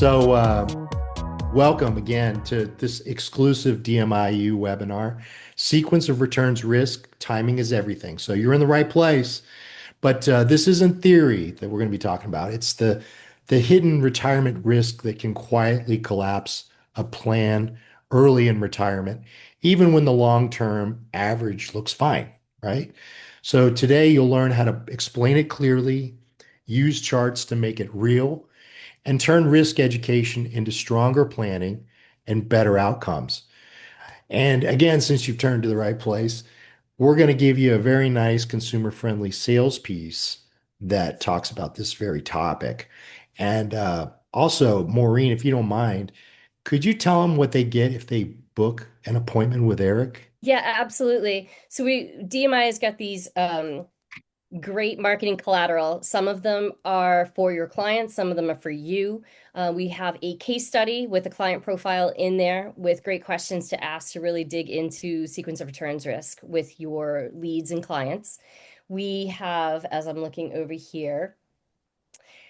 Welcome again to this exclusive DMIU webinar, Sequence of Returns Risk, Timing is Everything. So you're in the right place, but this isn't theory that we're going to be talking about. It's the hidden retirement risk that can quietly collapse a plan early in retirement, even when the long-term average looks fine, right? So today you'll learn how to explain it clearly, use charts to make it real, and turn risk education into stronger planning and better outcomes. And again, since you've turned to the right place, we're going to give you a very nice consumer-friendly sales piece that talks about this very topic. And also, Maureen, if you don't mind, could you tell them what they get if they book an appointment with Erick? Yeah, absolutely. So DMI has got these great marketing collateral. Some of them are for your clients, some of them are for you. We have a case study with a client profile in there with great questions to ask to really dig into sequence of returns risk with your leads and clients. We have, as I'm looking over here,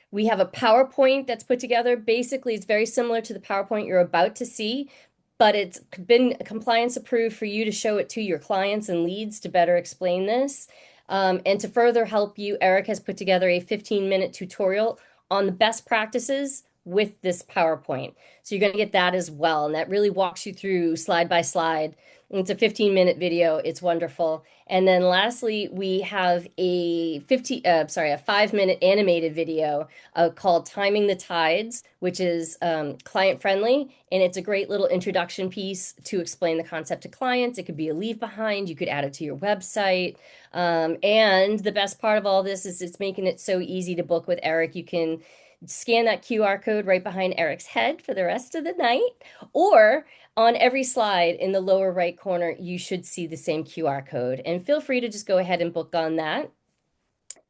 we have a PowerPoint that's put together. Basically, it's very similar to the PowerPoint you're about to see, but it's been compliance approved for you to show it to your clients and leads to better explain this. And to further help you, Erick has put together a 15-minute tutorial on the best practices with this PowerPoint. So you're going to get that as well. And that really walks you through slide by slide. It's a 15-minute video. It's wonderful. And then lastly, we have a 5-minute animated video called Timing the Tides, which is client friendly. And it's a great little introduction piece to explain the concept to clients. It could be a leave behind. You could add it to your website. And the best part of all this is it's making it so easy to book with Erick. You can scan that QR code right behind Erick's head for the rest of the night, or on every slide in the lower right corner, you should see the same QR code. And feel free to just go ahead and book on that.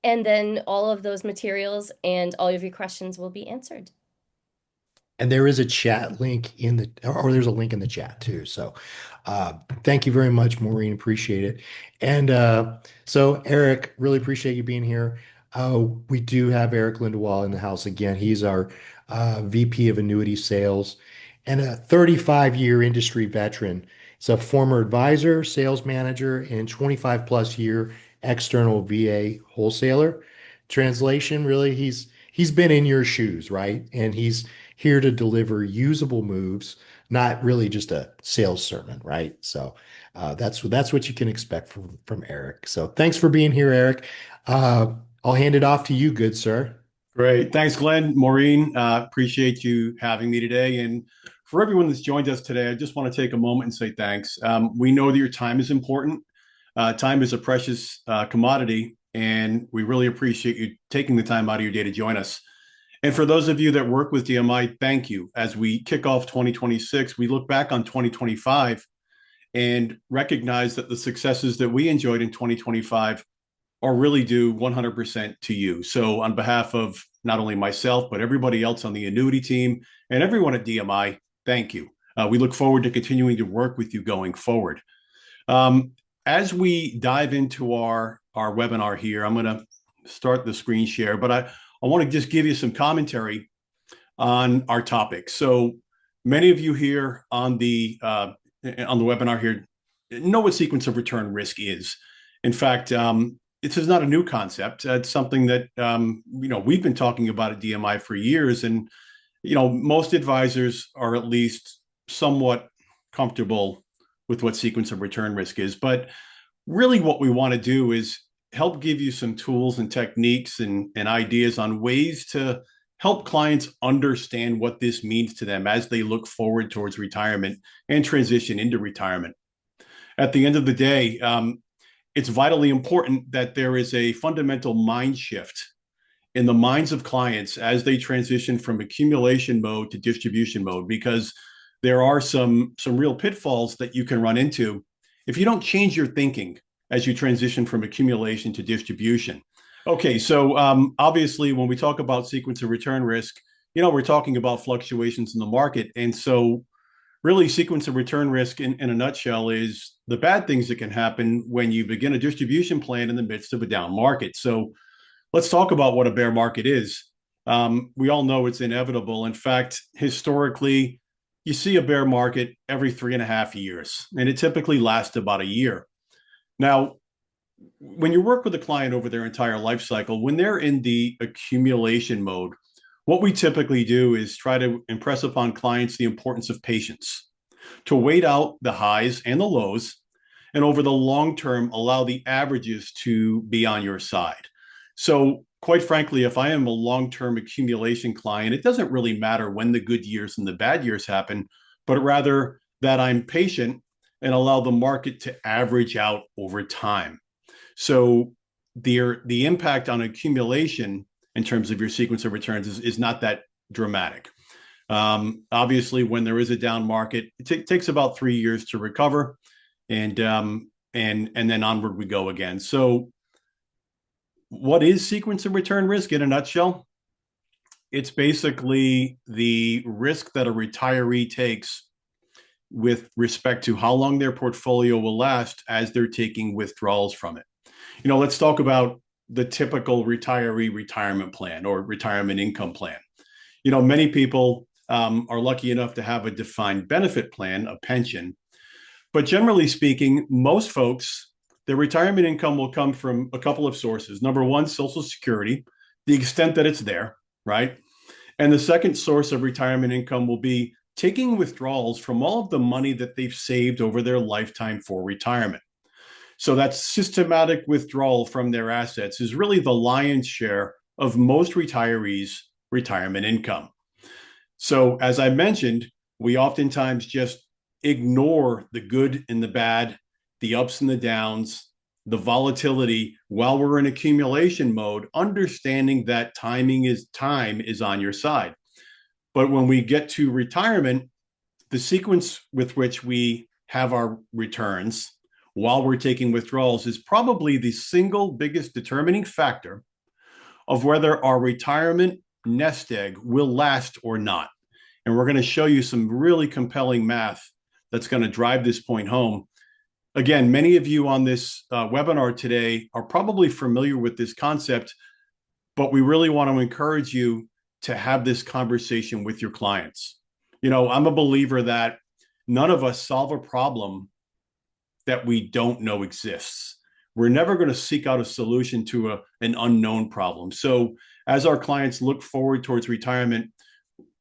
And then all of those materials and all of your questions will be answered. And there is a chat link or there's a link in the chat too. So thank you very much, Maureen. Appreciate it. And so Erick, really appreciate you being here. We do have Erick Lindewall in the house again. He's our VP of Annuity Sales and a 35-year industry veteran. He's a former advisor, sales manager, and 25 plus year external VA wholesaler. Translation, really, he's been in your shoes, right? And he's here to deliver usable moves, not really just a sales sermon, right? So that's what you can expect from Erick. So thanks for being here, Erick. I'll hand it off to you, good sir. Great. Thanks, Glenn. Maureen, appreciate you having me today. And for everyone that's joined us today, I just want to take a moment and say thanks. We know that your time is important. Time is a precious commodity, and we really appreciate you taking the time out of your day to join us. And for those of you that work with DMI, thank you. As we kick off 2026, we look back on 2025 and recognize that the successes that we enjoyed in 2025 are really due 100% to you. So on behalf of not only myself, but everybody else on the annuity team and everyone at DMI, thank you. We look forward to continuing to work with you going forward. As we dive into our webinar here, I'm going to start the screen share, but I want to just give you some commentary on our topic. So many of you here on the webinar here know what sequence of return risk is. In fact, this is not a new concept. It's something that we've been talking about at DMI for years, and most advisors are at least somewhat comfortable with what sequence of return risk is. But really, what we want to do is help give you some tools and techniques and ideas on ways to help clients understand what this means to them as they look forward towards retirement and transition into retirement. At the end of the day, it's vitally important that there is a fundamental mind shift in the minds of clients as they transition from accumulation mode to distribution mode, because there are some real pitfalls that you can run into if you don't change your thinking as you transition from accumulation to distribution. Okay, so obviously when we talk about sequence of return risk, we're talking about fluctuations in the market. And so really, sequence of return risk in a nutshell is the bad things that can happen when you begin a distribution plan in the midst of a down market. So let's talk about what a bear market is. We all know it's inevitable. In fact, historically, you see a bear market every 3.5 years, and it typically lasts about a year. Now, when you work with a client over their entire life cycle, when they're in the accumulation mode, what we typically do is try to impress upon clients the importance of patience, to wait out the highs and the lows, and over the long term, allow the averages to be on your side. So, quite frankly, if I am a long-term accumulation client, it doesn't really matter when the good years and the bad years happen, but rather that I'm patient and allow the market to average out over time. So the impact on accumulation in terms of your sequence of returns is not that dramatic. Obviously, when there is a down market, it takes about 3 years to recover, and then onward we go again. So what is sequence of return risk in a nutshell? It's basically the risk that a retiree takes with respect to how long their portfolio will last as they're taking withdrawals from it. Let's talk about the typical retiree retirement plan or retirement income plan. Many people are lucky enough to have a defined benefit plan, a pension. But generally speaking, most folks, their retirement income will come from a couple of sources. Number one, Social Security, the extent that it's there, right? And the second source of retirement income will be taking withdrawals from all of the money that they've saved over their lifetime for retirement. So that systematic withdrawal from their assets is really the lion's share of most retirees' retirement income. So as I mentioned, we oftentimes just ignore the good and the bad, the ups and the downs, the volatility while we're in accumulation mode, understanding that time is on your side. But when we get to retirement, the sequence with which we have our returns while we're taking withdrawals is probably the single biggest determining factor of whether our retirement nest egg will last or not. And we're going to show you some really compelling math that's going to drive this point home. Again, many of you on this webinar today are probably familiar with this concept, but we really want to encourage you to have this conversation with your clients. I'm a believer that none of us solve a problem that we don't know exists. We're never going to seek out a solution to an unknown problem. So as our clients look forward towards retirement,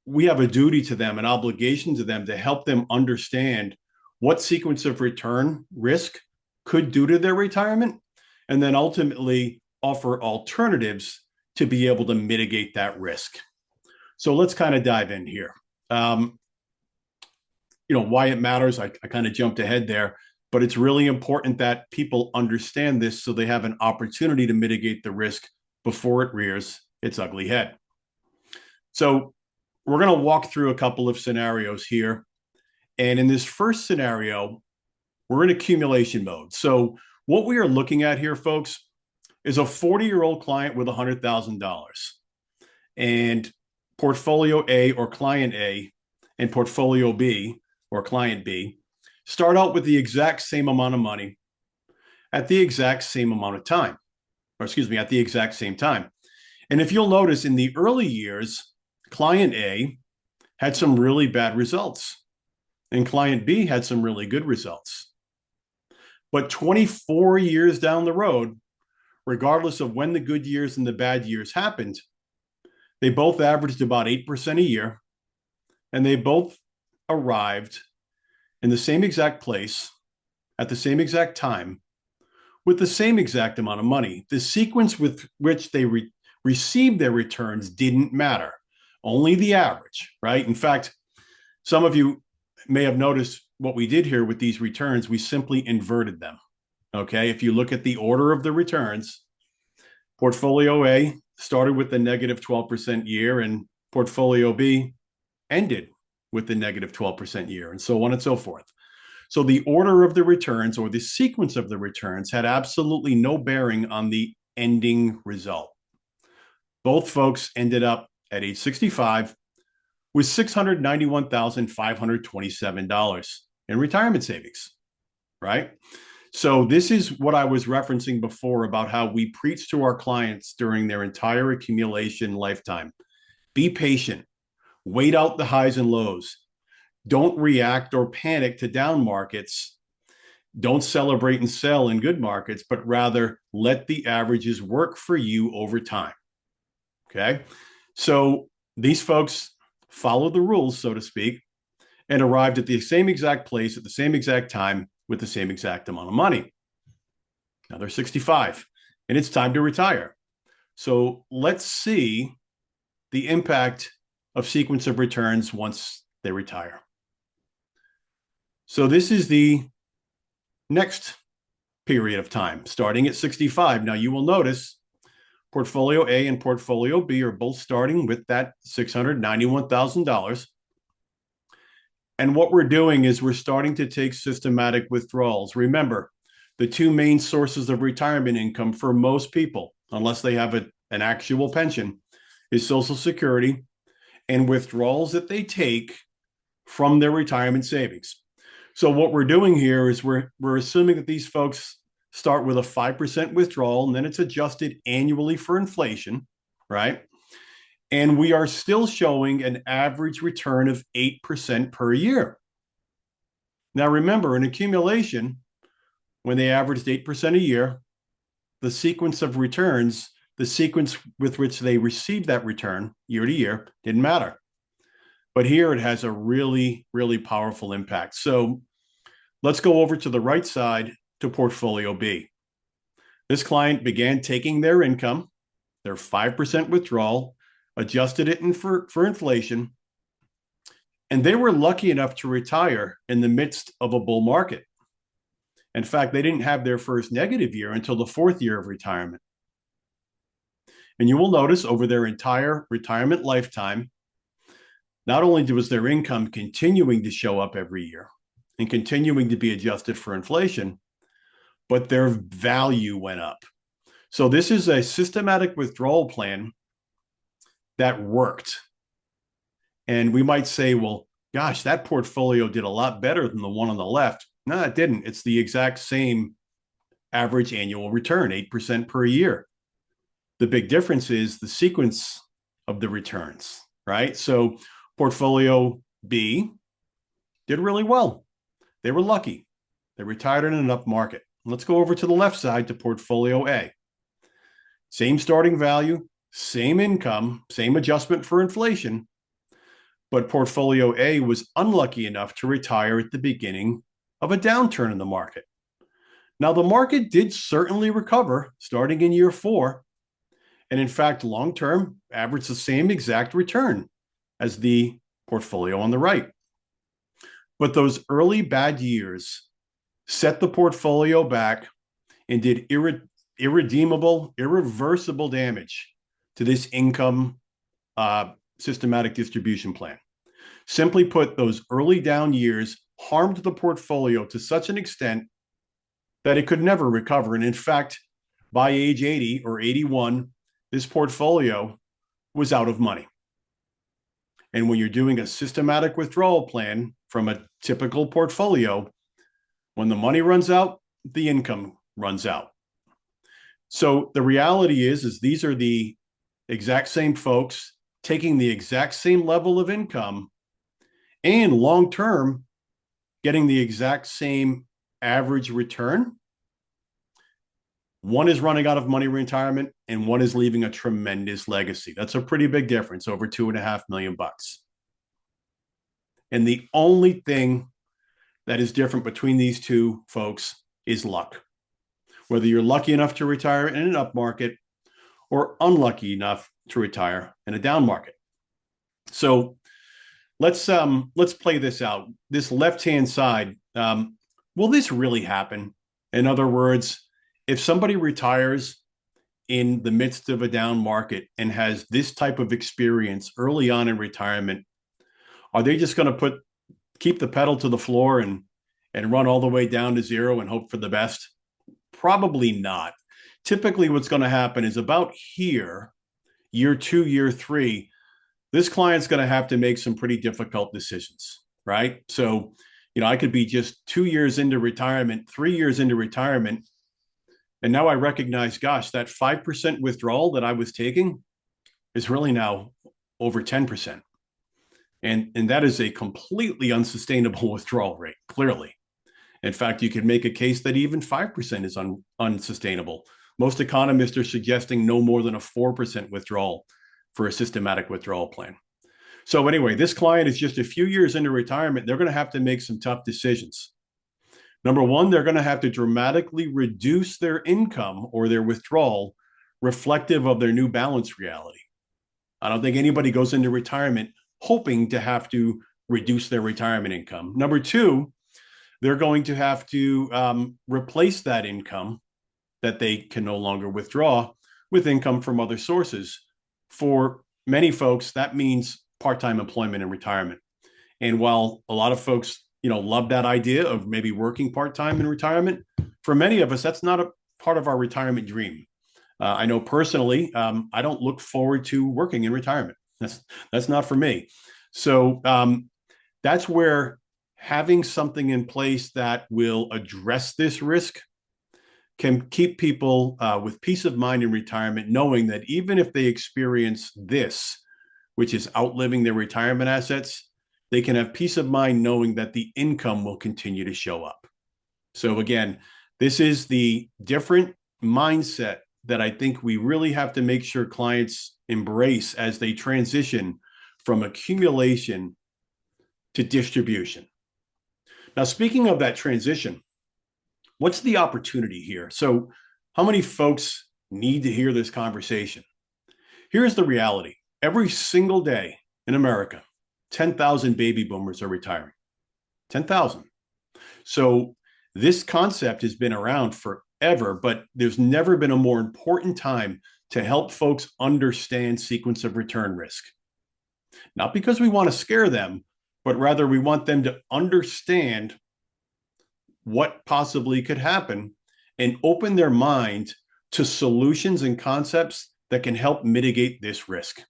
we have a duty to them, an obligation to them to help them understand what sequence of return risk could do to their retirement, and then ultimately offer alternatives to be able to mitigate that risk. So let's kind of dive in here. Why it matters, I kind of jumped ahead there, but it's really important that people understand this so they have an opportunity to mitigate the risk before it rears its ugly head. So we're going to walk through a couple of scenarios here. And in this first scenario, we're in accumulation mode. So what we are looking at here, folks, is a 40-year-old client with $100,000. And portfolio A or client A and portfolio B or client B start out with the exact same amount of money at the exact same amount of time, at the exact same time. And if you'll notice, in the early years, client A had some really bad results and client B had some really good results. But 24 years down the road, regardless of when the good years and the bad years happened, they both averaged about 8% a year, and they both arrived in the same exact place at the same exact time with the same exact amount of money. The sequence with which they received their returns didn't matter, only the average, right? In fact, some of you may have noticed what we did here with these returns. We simply inverted them, okay? If you look at the order of the returns, portfolio A started with the negative 12% year, and portfolio B ended with the negative 12% year, and so on and so forth. So the order of the returns or the sequence of the returns had absolutely no bearing on the ending result. Both folks ended up at age 65 with $691,527 in retirement savings, right? So this is what I was referencing before about how we preach to our clients during their entire accumulation lifetime. Be patient. Wait out the highs and lows. Don't react or panic to down markets. Don't celebrate and sell in good markets, but rather let the averages work for you over time. Okay. So these folks followed the rules, so to speak, and arrived at the same exact place at the same exact time with the same exact amount of money. Now they're 65 and it's time to retire. So let's see the impact of sequence of returns once they retire. So this is the next period of time, starting at 65. Now you will notice Portfolio A and Portfolio B are both starting with that $691,000. And what we're doing is we're starting to take systematic withdrawals. Remember, the two main sources of retirement income for most people, unless they have an actual pension, is Social Security and withdrawals that they take from their retirement savings. So what we're doing here is we're assuming that these folks start with a 5% withdrawal, and then it's adjusted annually for inflation, right? And we are still showing an average return of 8% per year. Now, remember, in accumulation, when they averaged 8% a year, the sequence of returns, the sequence with which they received that return year to year, didn't matter. But here it has a really, really powerful impact. So let's go over to the right side to Portfolio B. This client began taking their income, their 5% withdrawal, adjusted it for inflation, and they were lucky enough to retire in the midst of a bull market. In fact, they didn't have their first negative year until the fourth year of retirement. And you will notice over their entire retirement lifetime, not only was their income continuing to show up every year and continuing to be adjusted for inflation, but their value went up. So this is a systematic withdrawal plan that worked. And we might say, well, gosh, that portfolio did a lot better than the one on the left. No, it didn't. It's the exact same average annual return, 8% per year. The big difference is the sequence of the returns, right? So Portfolio B did really well. They were lucky. They retired in an up market. Let's go over to the left side to Portfolio A. Same starting value, same income, same adjustment for inflation, but Portfolio A was unlucky enough to retire at the beginning of a downturn in the market. Now, the market did certainly recover starting in year 4, and in fact, long-term averaged the same exact return as the portfolio on the right. But those early bad years set the portfolio back and did irredeemable, irreversible damage to this income systematic distribution plan. Simply put, those early down years harmed the portfolio to such an extent that it could never recover. And in fact, by age 80 or 81, this portfolio was out of money. And when you're doing a systematic withdrawal plan from a typical portfolio, when the money runs out, the income runs out. So the reality is these are the exact same folks taking the exact same level of income and long-term getting the exact same average return. One is running out of money retirement and one is leaving a tremendous legacy. That's a pretty big difference, over $2.5 million. And the only thing that is different between these two folks is luck. Whether you're lucky enough to retire in an up market or unlucky enough to retire in a down market. So let's play this out. This left-hand side, will this really happen? In other words, if somebody retires in the midst of a down market and has this type of experience early on in retirement, are they just going to keep the pedal to the floor and run all the way down to zero and hope for the best? Probably not. Typically, what's going to happen is about here, year 2, year 3, this client's going to have to make some pretty difficult decisions, right? So, I could be just 2 years into retirement, 3 years into retirement, and now I recognize, gosh, that 5% withdrawal that I was taking is really now over 10%. And that is a completely unsustainable withdrawal rate, clearly. In fact, you could make a case that even 5% is unsustainable. Most economists are suggesting no more than a 4% withdrawal for a systematic withdrawal plan. So anyway, this client is just a few years into retirement. They're going to have to make some tough decisions. Number one, they're going to have to dramatically reduce their income or their withdrawal reflective of their new balance reality. I don't think anybody goes into retirement hoping to have to reduce their retirement income. Number two, they're going to have to replace that income that they can no longer withdraw with income from other sources. For many folks, that means part-time employment in retirement. And while a lot of folks, love that idea of maybe working part-time in retirement, for many of us, that's not a part of our retirement dream. I know personally, I don't look forward to working in retirement. That's not for me. So that's where having something in place that will address this risk can keep people with peace of mind in retirement, knowing that even if they experience this, which is outliving their retirement assets, they can have peace of mind knowing that the income will continue to show up. So again, this is the different mindset that I think we really have to make sure clients embrace as they transition from accumulation to distribution. Now, speaking of that transition, what's the opportunity here? So how many folks need to hear this conversation? Here's the reality. Every single day in America, 10,000 baby boomers are retiring. 10,000. So this concept has been around forever, but there's never been a more important time to help folks understand sequence of return risk. Not because we want to scare them, but rather we want them to understand what possibly could happen and open their mind to solutions and concepts that can help mitigate this risk.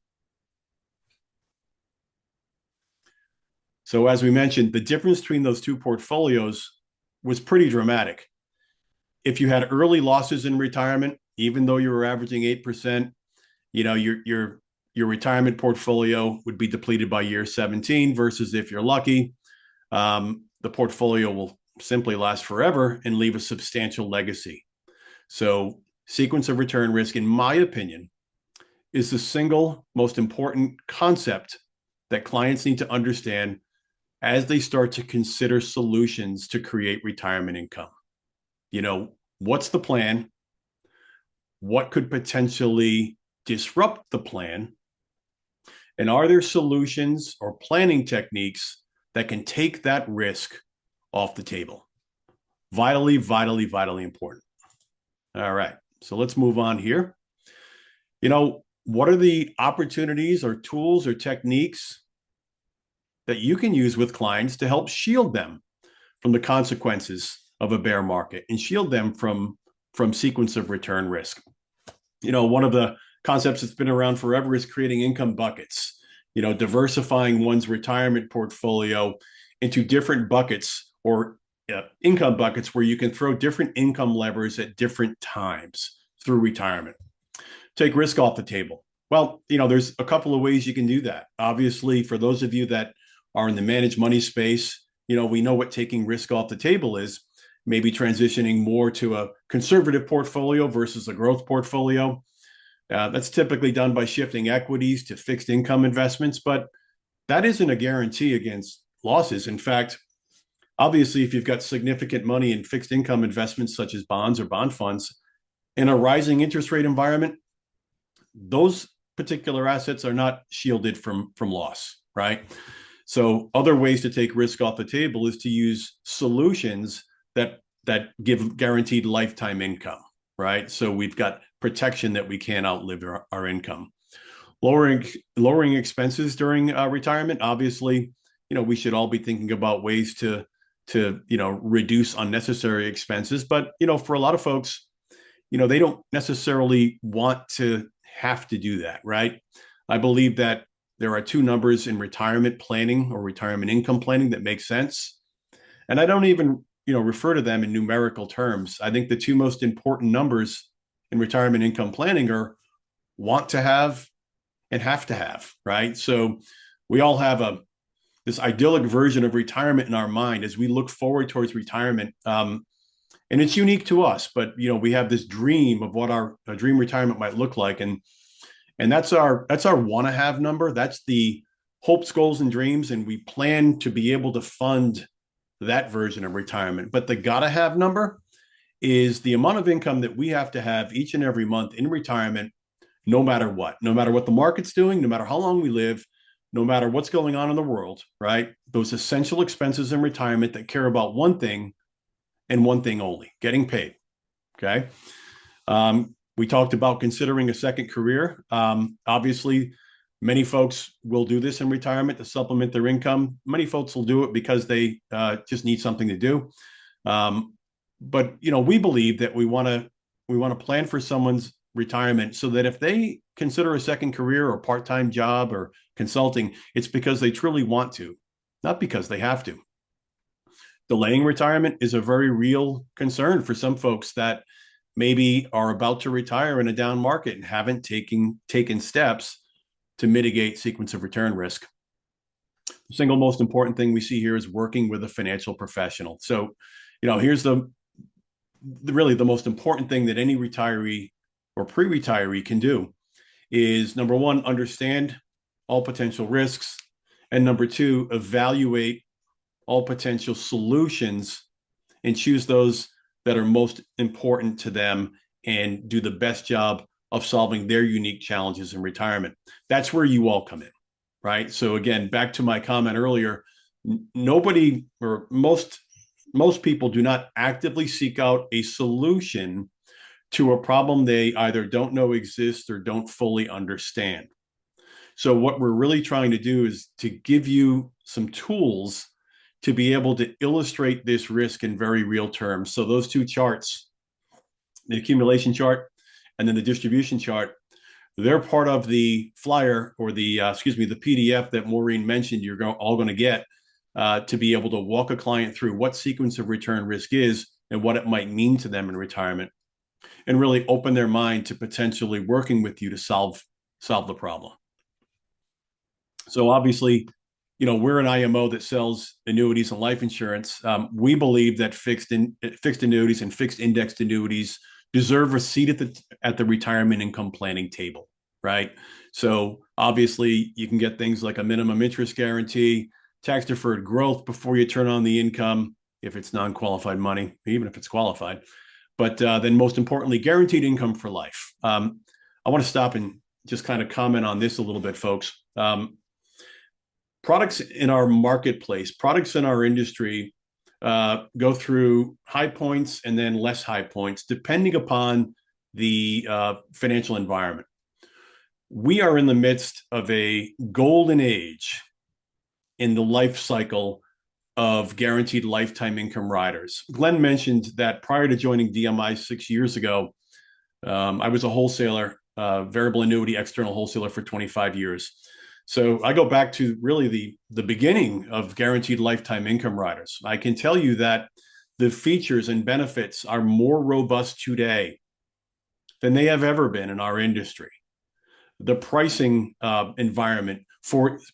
So as we mentioned, the difference between those two portfolios was pretty dramatic. If you had early losses in retirement, even though you were averaging 8%, your retirement portfolio would be depleted by year 17 versus if you're lucky, the portfolio will simply last forever and leave a substantial legacy. So sequence of return risk, in my opinion, is the single most important concept that clients need to understand as they start to consider solutions to create retirement income. What's the plan? What could potentially disrupt the plan? And are there solutions or planning techniques that can take that risk off the table? Vitally, vitally, vitally important. All right, so let's move on here. What are the opportunities or tools or techniques that you can use with clients to help shield them from the consequences of a bear market and shield them from sequence of return risk? One of the concepts that's been around forever is creating income buckets, diversifying one's retirement portfolio into different buckets or income buckets where you can throw different income levers at different times through retirement. Take risk off the table. Well, there's a couple of ways you can do that. Obviously, for those of you that are in the managed money space, we know what taking risk off the table is. Maybe transitioning more to a conservative portfolio versus a growth portfolio. That's typically done by shifting equities to fixed income investments, but that isn't a guarantee against losses. In fact, obviously, if you've got significant money in fixed income investments such as bonds or bond funds, in a rising interest rate environment, those particular assets are not shielded from loss, right? So other ways to take risk off the table is to use solutions that give guaranteed lifetime income, right? So we've got protection that we can't outlive our income. Lowering expenses during retirement. Obviously, we should all be thinking about ways to reduce unnecessary expenses. But, for a lot of folks, they don't necessarily want to have to do that, right? I believe that there are two numbers in retirement planning or retirement income planning that make sense. And I don't even, refer to them in numerical terms. I think the two most important numbers in retirement income planning are want to have and have to have, right? So we all have this idyllic version of retirement in our mind as we look forward towards retirement. And it's unique to us, but we have this dream of what our dream retirement might look like. And that's our want to have number. That's the hopes, goals, and dreams. And we plan to be able to fund that version of retirement. But the gotta have number is the amount of income that we have to have each and every month in retirement, no matter what the market's doing, no matter how long we live, no matter what's going on in the world, right? Those essential expenses in retirement that care about one thing and one thing only, getting paid. Okay. We talked about considering a second career. Obviously, many folks will do this in retirement to supplement their income. Many folks will do it because they just need something to do. But we believe that we want to plan for someone's retirement so that if they consider a second career or part-time job or consulting, it's because they truly want to, not because they have to. Delaying retirement is a very real concern for some folks that maybe are about to retire in a down market and haven't taken steps to mitigate sequence of return risk. The single most important thing we see here is working with a financial professional. So, here's really the most important thing that any retiree or pre-retiree can do is, number one, understand all potential risks, and number two, evaluate all potential solutions and choose those that are most important to them and do the best job of solving their unique challenges in retirement. That's where you all come in, right? So again, back to my comment earlier, nobody or most people do not actively seek out a solution to a problem they either don't know exists or don't fully understand. So what we're really trying to do is to give you some tools to be able to illustrate this risk in very real terms. So those two charts, the accumulation chart and then the distribution chart, they're part of the flyer or the PDF that Maureen mentioned you're all going to get to be able to walk a client through what sequence of return risk is and what it might mean to them in retirement, and really open their mind to potentially working with you to solve the problem. So obviously, we're an IMO that sells annuities and life insurance. We believe that fixed annuities and fixed indexed annuities deserve a seat at the retirement income planning table, right? So obviously, you can get things like a minimum interest guarantee, tax deferred growth before you turn on the income if it's non-qualified money, even if it's qualified. But then most importantly, guaranteed income for life. I want to stop and just kind of comment on this a little bit, folks. Products in our marketplace, products in our industry go through high points and then less high points, depending upon the financial environment. We are in the midst of a golden age in the life cycle of guaranteed lifetime income riders. Glenn mentioned that prior to joining DMI 6 years ago, I was a wholesaler, variable annuity external wholesaler for 25 years. So I go back to really the beginning of guaranteed lifetime income riders. I can tell you that the features and benefits are more robust today than they have ever been in our industry. The pricing environment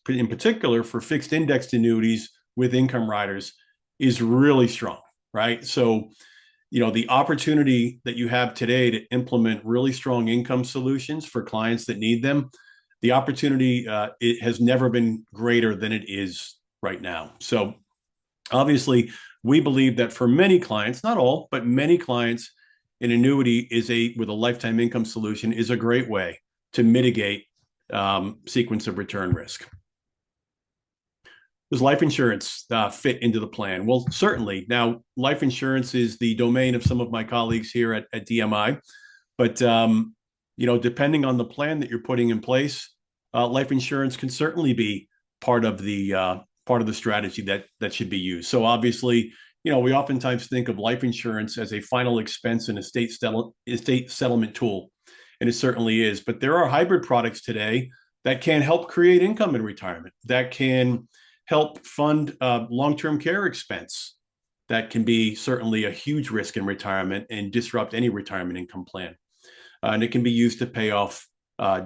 in particular for fixed indexed annuities with income riders is really strong, right? So, the opportunity that you have today to implement really strong income solutions for clients that need them, the opportunity it has never been greater than it is right now. So obviously, we believe that for many clients, not all, but many clients, an annuity with a lifetime income solution is a great way to mitigate sequence of return risk. Does life insurance fit into the plan? Well, certainly. Now, life insurance is the domain of some of my colleagues here at DMI, but depending on the plan that you're putting in place, life insurance can certainly be part of the strategy that should be used. So obviously, we oftentimes think of life insurance as a final expense and estate settlement tool, and it certainly is. But there are hybrid products today that can help create income in retirement, that can help fund long-term care expense, that can be certainly a huge risk in retirement and disrupt any retirement income plan. And it can be used to pay off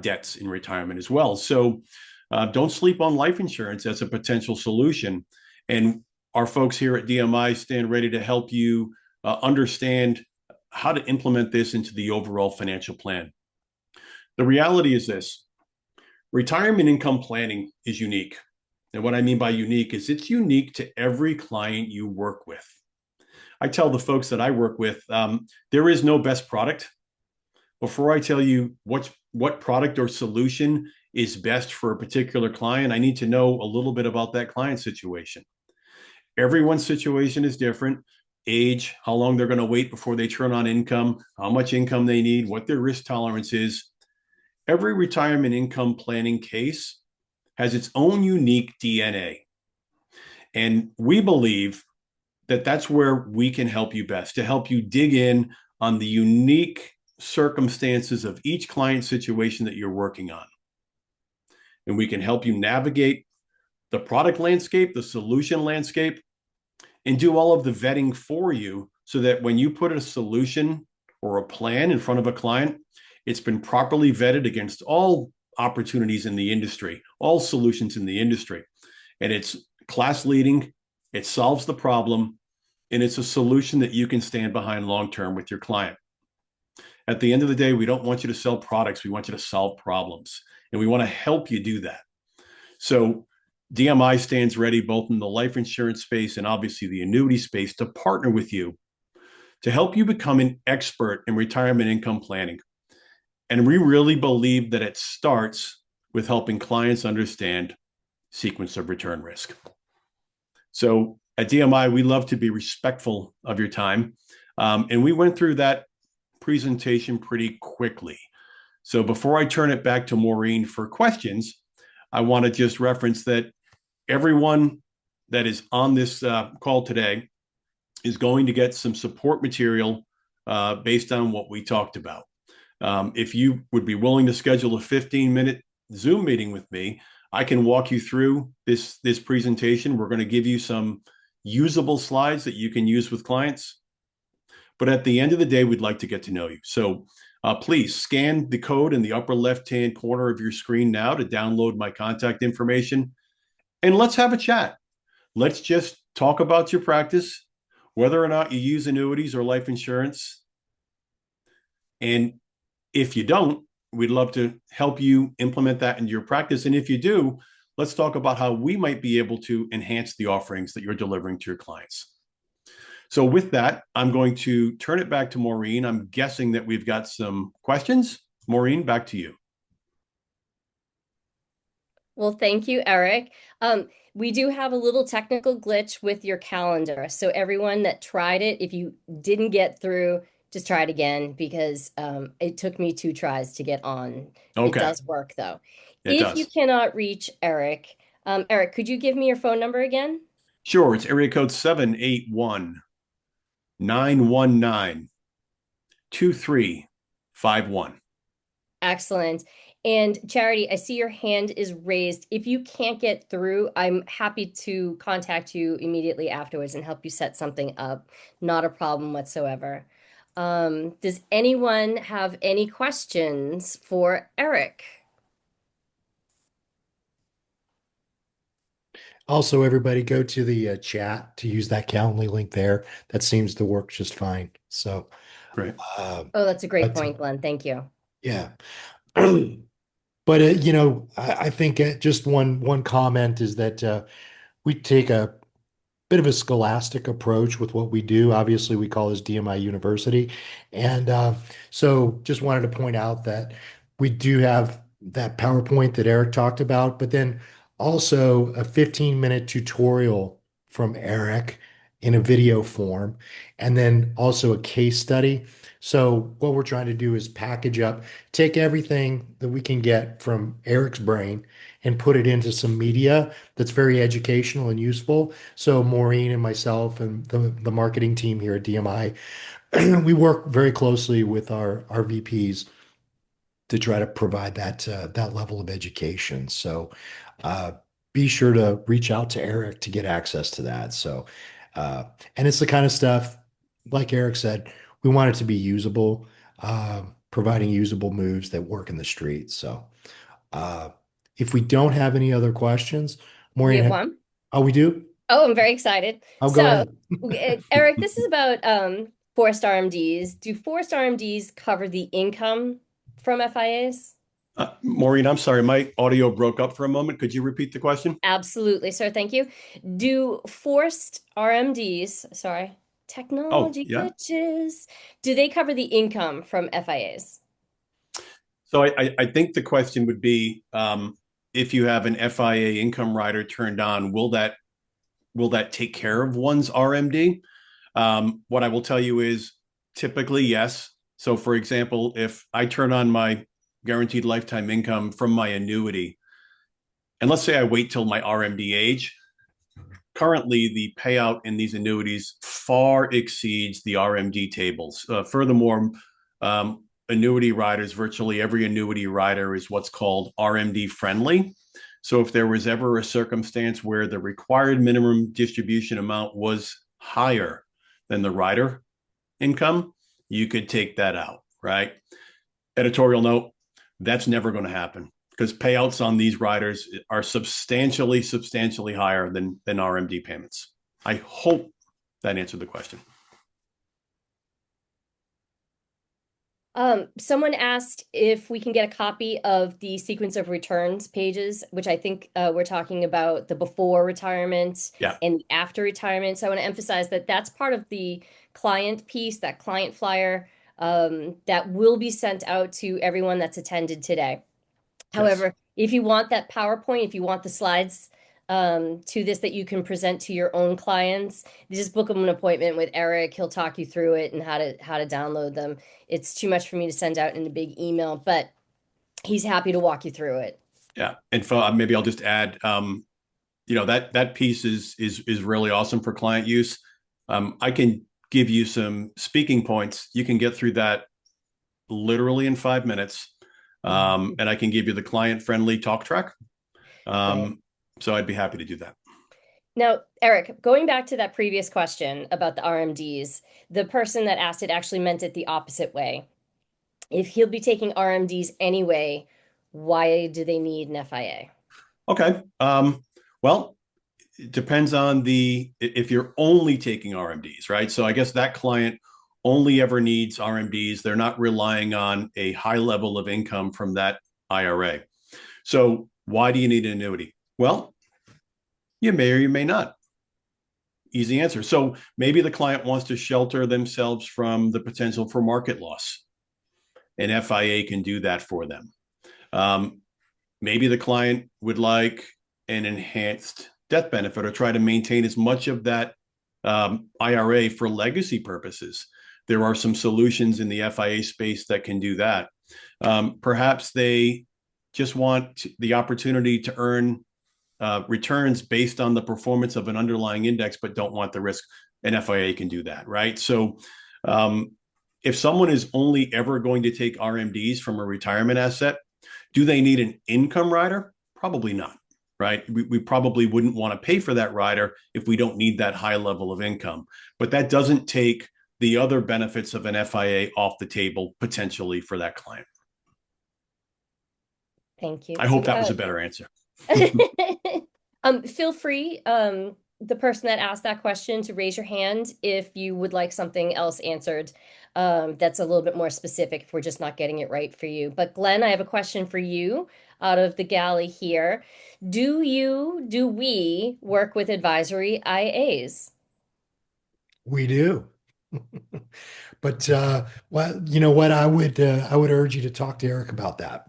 debts in retirement as well. So don't sleep on life insurance as a potential solution. And our folks here at DMI stand ready to help you understand how to implement this into the overall financial plan. The reality is this: retirement income planning is unique. And what I mean by unique is it's unique to every client you work with. I tell the folks that I work with, there is no best product. Before I tell you what product or solution is best for a particular client, I need to know a little bit about that client situation. Everyone's situation is different. Age, how long they're going to wait before they turn on income, how much income they need, what their risk tolerance is. Every retirement income planning case has its own unique DNA. And we believe that that's where we can help you best, to help you dig in on the unique circumstances of each client situation that you're working on. And we can help you navigate the product landscape, the solution landscape, and do all of the vetting for you so that when you put a solution or a plan in front of a client, it's been properly vetted against all opportunities in the industry, all solutions in the industry. And it's class leading, it solves the problem, and it's a solution that you can stand behind long-term with your client. At the end of the day, we don't want you to sell products. We want you to solve problems, and we want to help you do that. So DMI stands ready both in the life insurance space and obviously the annuity space to partner with you to help you become an expert in retirement income planning. And we really believe that it starts with helping clients understand sequence of return risk. So at DMI, we love to be respectful of your time. And we went through that presentation pretty quickly. So before I turn it back to Maureen for questions, I want to just reference that everyone that is on this call today is going to get some support material based on what we talked about. If you would be willing to schedule a 15-minute Zoom meeting with me, I can walk you through this presentation. We're going to give you some usable slides that you can use with clients. But at the end of the day, we'd like to get to know you. So please scan the code in the upper left-hand corner of your screen now to download my contact information. And let's have a chat. Let's just talk about your practice, whether or not you use annuities or life insurance. And if you don't, we'd love to help you implement that into your practice. And if you do, let's talk about how we might be able to enhance the offerings that you're delivering to your clients. So with that, I'm going to turn it back to Maureen. I'm guessing that we've got some questions. Maureen, back to you. Well, thank you, Eric. We do have a little technical glitch with your calendar. So everyone that tried it, if you didn't get through, just try it again because it took me 2 tries to get on. Okay. It does work though. If you cannot reach Eric, Eric, could you give me your phone number again? Sure. It's area code 781-919-2351. Excellent. And Charity, I see your hand is raised. If you can't get through, I'm happy to contact you immediately afterwards and help you set something up. Not a problem whatsoever. Does anyone have any questions for Eric? Also, everybody go to the chat to use that Calendly link there. That seems to work just fine. So, Great. Oh, that's a great point, Glenn. Thank you. Yeah. But I think just one comment is that we take a bit of a scholastic approach with what we do. Obviously, we call this DMI University, and so just wanted to point out that we do have that PowerPoint that Eric talked about, but then also a 15-minute tutorial from Eric in a video form, and then also a case study. So what we're trying to do is package up, take everything that we can get from Eric's brain and put it into some media that's very educational and useful. So Maureen and myself and the marketing team here at DMI, we work very closely with our VPs to try to provide that level of education. So be sure to reach out to Eric to get access to that. So and it's the kind of stuff, like Eric said, we want it to be usable. providing usable moves that work in the street. So uh, if we don't have any other questions, We Maureen, have one. oh, we do? Oh, I'm very excited. I'll go So, ahead. Eric, this is about forced RMDs. Do forced RMDs cover the income from FIAs? Maureen, I'm sorry, my audio broke up for a moment. Could you repeat the question? Absolutely, sir. Thank you. Do forced RMDs, Oh, technology yeah. glitches, do they cover the income from FIAs? So I think the question would be, if you have an FIA income rider turned on, will that take care of one's RMD? What I will tell you is typically yes. So for example, if I turn on my guaranteed lifetime income from my annuity, and let's say I wait till my RMD age, currently the payout in these annuities far exceeds the RMD tables. Furthermore, annuity riders, virtually every annuity rider is what's called RMD friendly. So if there was ever a circumstance where the required minimum distribution amount was higher than the rider income, you could take that out, right? Editorial note, that's never going to happen because payouts on these riders are substantially higher than RMD payments. I hope that answered the question. Someone asked if we can get a copy of the sequence of returns pages, which I think we're talking about the before retirement and the after retirement. So I want to emphasize that that's part of the client piece, that client flyer that will be sent out to everyone that's attended today. However, if you want that PowerPoint, if you want the slides to this that you can present to your own clients, just book them an appointment with Eric. He'll talk you through it and how to download them. It's too much for me to send out in a big email, but he's happy to walk you through it. Yeah, and maybe I'll just add, that piece is really awesome for client use. I can give you some speaking points. You can get through that literally in 5 minutes. And I can give you the client-friendly talk track. So I'd be happy to do that. Now, Eric, going back to that previous question about the RMDs, the person that asked it actually meant it the opposite way. If he'll be taking RMDs anyway, why do they need an FIA? Okay. Well, it depends on if you're only taking RMDs, right? So I guess that client only ever needs RMDs. They're not relying on a high level of income from that IRA. So why do you need an annuity? Well, you may or you may not. Easy answer. So maybe the client wants to shelter themselves from the potential for market loss. An FIA can do that for them. Maybe the client would like an enhanced death benefit or try to maintain as much of that IRA for legacy purposes. There are some solutions in the FIA space that can do that. Perhaps they just want the opportunity to earn returns based on the performance of an underlying index, but don't want the risk. An FIA can do that, right? So if someone is only ever going to take RMDs from a retirement asset, do they need an income rider? Probably not, right? We probably wouldn't want to pay for that rider if we don't need that high level of income. But that doesn't take the other benefits of an FIA off the table potentially for that client. Thank you. I hope that was a better answer. Feel free, the person that asked that question, to raise your hand if you would like something else answered that's a little bit more specific if we're just not getting it right for you. But Glenn, I have a question for you out of the galley here. Do we work with advisory IAs? We do. But well, you know what? I would urge you to talk to Eric about that.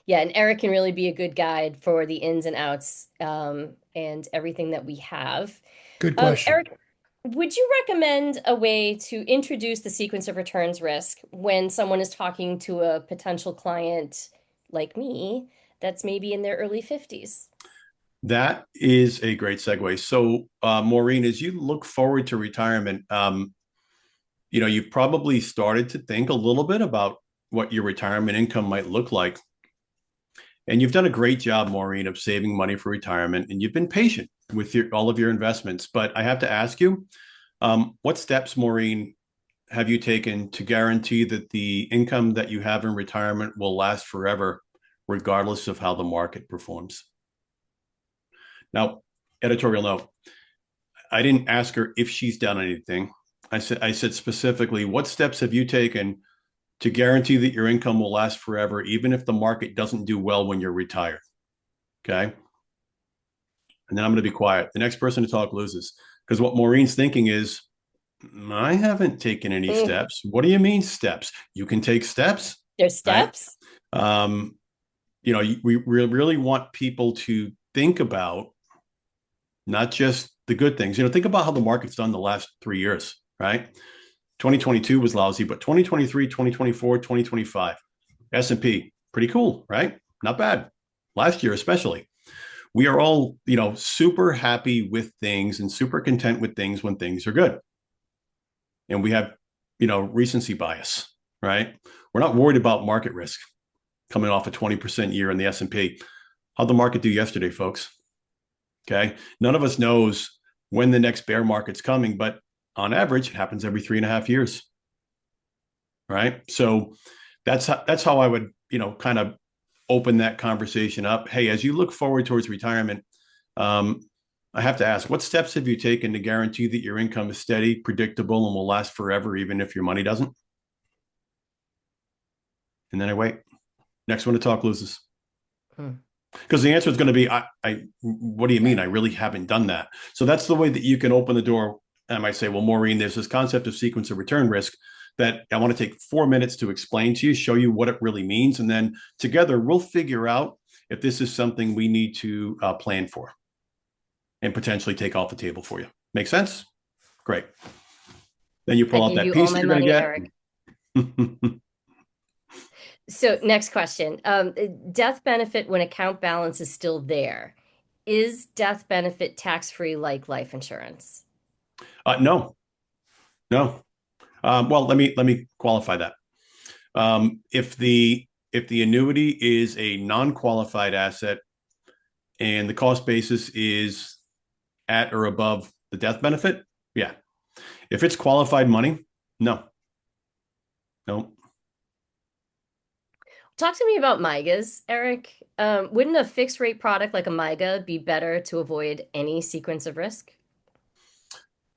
Yeah, and Eric can really be a good guide for the ins and outs and everything that we have. Good question. Eric, would you recommend a way to introduce the sequence of returns risk when someone is talking to a potential client like me that's maybe in their early 50s? That is a great segue. So, Maureen, as you look forward to retirement, you've probably started to think a little bit about what your retirement income might look like. And you've done a great job, Maureen, of saving money for retirement, and you've been patient with all of your investments. But I have to ask you, what steps, Maureen, have you taken to guarantee that the income that you have in retirement will last forever, regardless of how the market performs? Now, editorial note, I didn't ask her if she's done anything. I said specifically, what steps have you taken to guarantee that your income will last forever, even if the market doesn't do well when you're retired? Okay. And then I'm going to be quiet. The next person to talk loses. Because what Maureen's thinking is, I haven't taken any steps. What do you mean steps? You can take steps. There's Right? steps. We really want people to think about not just the good things. Think about how the market's done the last 3 years, right? 2022 was lousy, but 2023, 2024, 2025, S&P, pretty cool, right? Not bad. Last year, especially. We are all, super happy with things and super content with things when things are good. And we have, recency bias, right? We're not worried about market risk coming off a 20% year in the S&P. How'd the market do yesterday, folks? Okay. None of us knows when the next bear market's coming, but on average, it happens every 3.5 years. Right. So that's how I would, kind of open that conversation up. Hey, as you look forward towards retirement, I have to ask, what steps have you taken to guarantee that your income is steady, predictable, and will last forever, even if your money doesn't? And then I wait. Next one to talk loses. Because the answer is going to be, what do you mean? I really haven't done that. So that's the way that you can open the door. I might say, well, Maureen, there's this concept of sequence of return risk that I want to take 4 minutes to explain to you, show you what it really means. And then together we'll figure out if this is something we need to plan for and potentially take off the table for you. Make sense? Great. Then you pull out that piece you're going to get. Eric. So next question, death benefit when account balance is still there. Is death benefit tax-free like life insurance? No. Well, let me qualify that. If the annuity is a non-qualified asset and the cost basis is at or above the death benefit, yeah. If it's qualified money, no. Talk to me about MYGAs, Eric. Wouldn't a fixed rate product like a MYGA be better to avoid any sequence of risk?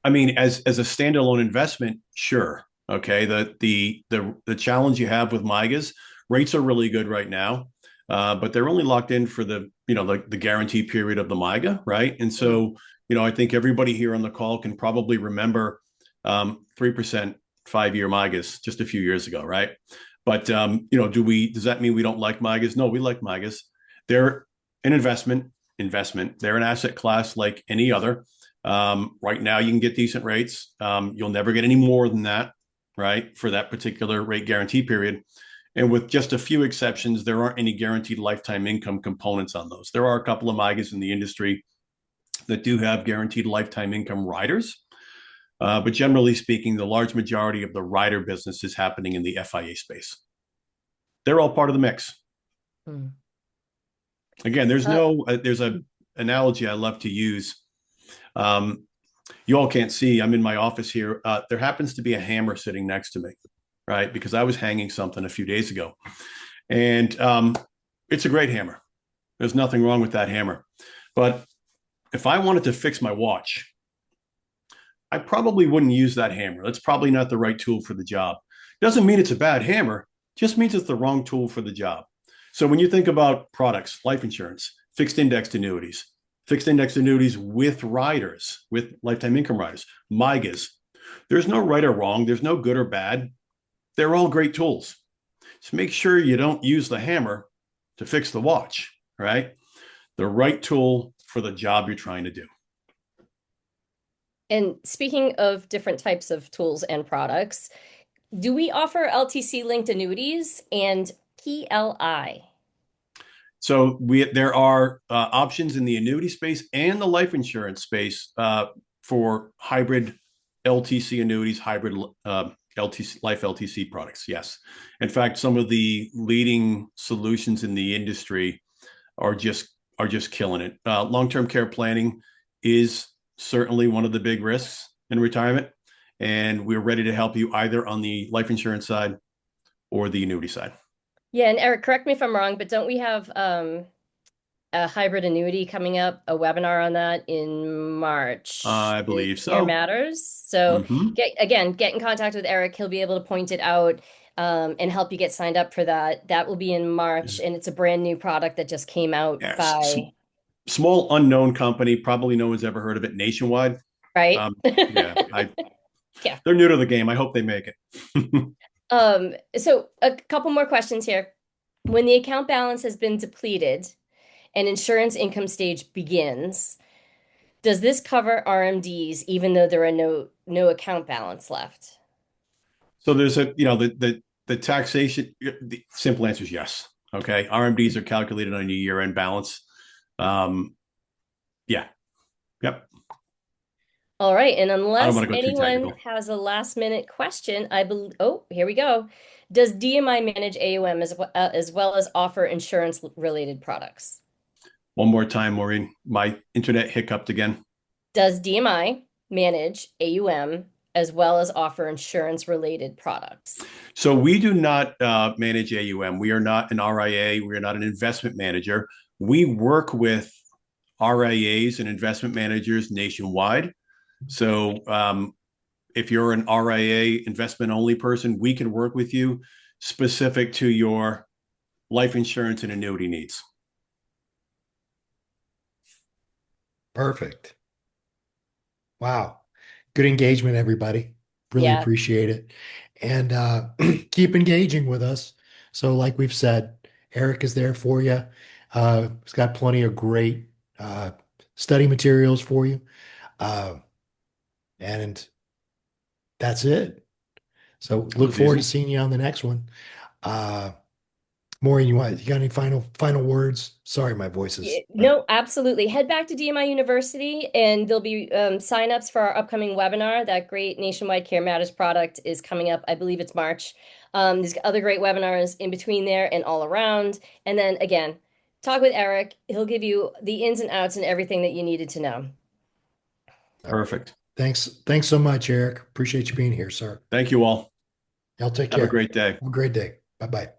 I mean, as a standalone investment, sure. Okay. The challenge you have with MYGAs, rates are really good right now, but they're only locked in for the guarantee period of the MYGA, right? And so, I think everybody here on the call can probably remember 3% 5-year MYGAs just a few years ago, right? But does that mean we don't like MYGAs? No, we like MYGAs. They're an investment. They're an asset class like any other. Right now, you can get decent rates. You'll never get any more than that, right, for that particular rate guarantee period. And with just a few exceptions, there aren't any guaranteed lifetime income components on those. There are a couple of MYGAs in the industry that do have guaranteed lifetime income riders. But generally speaking, the large majority of the rider business is happening in the FIA space. They're all part of the mix. Again, there's an analogy I love to use. You all can't see, I'm in my office here. There happens to be a hammer sitting next to me, right? Because I was hanging something a few days ago. And it's a great hammer. There's nothing wrong with that hammer. But if I wanted to fix my watch, I probably wouldn't use that hammer. That's probably not the right tool for the job. Doesn't mean it's a bad hammer, just means it's the wrong tool for the job. So when you think about products, life insurance, fixed indexed annuities with riders, with lifetime income riders, MYGAs, there's no right or wrong. There's no good or bad. They're all great tools. Just make sure you don't use the hammer to fix the watch, right? The right tool for the job you're trying to do. And speaking of different types of tools and products, do we offer LTC linked annuities and PLI? So there are options in the annuity space and the life insurance space for hybrid LTC annuities, hybrid LTC life LTC products. Yes, in fact, some of the leading solutions in the industry are just killing it. Long-term care planning is certainly one of the big risks in retirement. and we're ready to help you either on the life insurance side or the annuity side. Yeah, and Eric, correct me if I'm wrong, but don't we have a hybrid annuity coming up, a webinar on that in March I with believe Care so. Matters. So Mhm. get in contact with Eric. He'll be able to point it out and help you get signed up for that. That will be in March, and it's a brand new product that just came out Yes. by, Small unknown company, probably no one's ever heard of it nationwide. right? Yeah, Yeah. they're new to the game. I hope they make it. So a couple more questions here. When the account balance has been depleted and insurance income stage begins, does this cover RMDs even though there are no account balance left? So there's the taxation. The simple answer is yes. Okay, RMDs are calculated on your year-end balance. Yeah, yep. All right, and I don't unless want to go too anyone technical. has a last minute question, I believe, oh, here we go. Does DMI manage AUM as well as offer insurance related products? One more time, Maureen. My internet hiccuped again. Does DMI manage AUM as well as offer insurance related products? So we do not manage AUM. We are not an RIA. We are not an investment manager. We work with RIAs and investment managers nationwide. So if you're an RIA investment only person, we can work with you specific to your life insurance and annuity needs. Perfect. Wow. Good engagement, everybody. Really Yeah, appreciate it. And keep engaging with us. So, like we've said, Eric is there for you. He's got plenty of great uh, study materials for you. Uh, and that's it. So, That look was forward to easy. seeing you on the next one. Uh, Maureen, you got any final words? Sorry, my voice is. No, absolutely. Head back to DMI University and there'll be signups for our upcoming webinar. That great Nationwide Care Matters product is coming up. I believe it's March. There's other great webinars in between there and all around. And then again, talk with Eric. He'll give you the ins and outs and everything that you needed to know. Perfect. Thanks so much, Eric. Appreciate you being here, sir. Thank you all. Y'all take Have a care. great day. Have a great day. Bye bye.